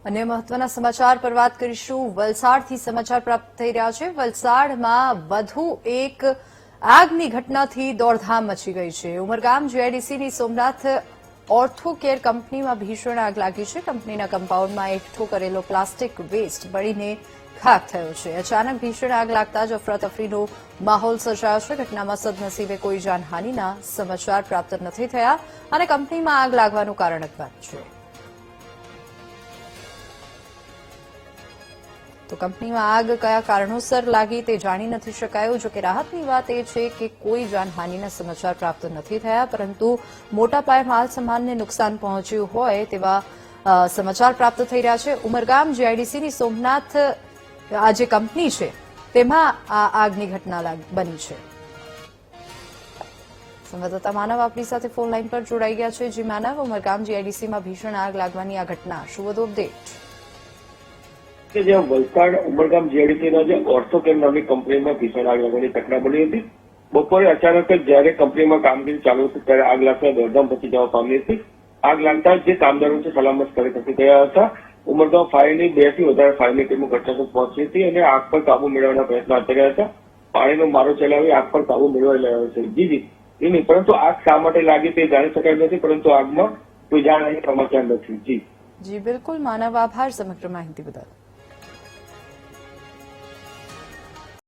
અને મહત્વના સમાચાર પર વાત કરીશું. વલસાડથી સમાચાર પ્રાપ્ત થઈ રહ્યા છે. વલસાડમાં વધુ એક આગની ઘટનાથી દોડધામ મચી ગઈ છે. ઉમરગામ જીઆઈડીસીની સોમનાથ ઓર્થોકેર કંપનીમાં ભીષણ આગ લાગી છે. કંપનીના કમ્પાઉન્ડમાં એકઠો કરેલો પ્લાસ્ટિક વેસ્ટ બળીને ખાખ થયો છે. અચાનક ભીષણ આગ લાગતા જ અફરાતફરીનો માહોલ સર્જાયો છે. ઘટનામાં સદનસીબે કોઈ જાનહાનિના સમાચાર પ્રાપ્ત નથી થયા અને કંપનીમાં આગ લાગવાનું કારણ અજ્ઞાત છે. તો કંપનીમાં આગ કયા કારણોસર લાગી તે જાણી નથી શકાયું. જોકે રાહતની વાત એ છે કે કોઈ જાનહાનિના સમાચાર પ્રાપ્ત નથી થયા, પરંતુ મોટા પાયે માલ સામાનને નુકસાન પહોંચ્યું હોય તેવા સમાચાર પ્રાપ્ત થઈ રહ્યા છે. ઉમરગામ જીઆઈડીસીની સોમનાથ આ જે કંપની છે તેમાં આ આગની ઘટના બની છે. સંવાદદાતા માનવ આપણી સાથે ફોન લાઈન પર જોડાઈ ગયા છે. જી માનવ, ઉમરગામ જીઆઈડીસીમાં ભીષણ આગ લાગવાની આ ઘટના, શું વધુ અપડેટ? કે જે વલસાડ ઉમરગામ જીઆઈડીસીના જે ઓર્થોકેર નામની કંપનીમાં ભીષણ આગ લાગવાની ઘટના બની હતી. બપોરે અચાનક જ જયારે કંપનીમાં કામગીરી ચાલુ હતી ત્યારે આગ લાગતા દોડધામ મચી જવા પામી હતી. આગ લાગતા જે કામદારો છે સલામત સ્થળે ખસી ગયા હતા. ઉમરગામ ફાયરની 2 થી વધારે ફાયરની ટીમો ઘટનાસ્થળ પહોંચી હતી અને આગ પર કાબુ મેળવવાના પ્રયત્નો હાથ ધર્યા હતા. પાણીનો મારો ચલાવી આગ પર કાબુ મેળવાઈ રહ્યો છે. જી નહીં, પરંતુ આગ શા માટે લાગી તે જાણી શકાય નથી, પરંતુ આગમાં કોઈ જાણહાનિના સમાચાર નથી. જી બિલકુલ માનવ, આભાર સમગ્ર માહિતી બદલ.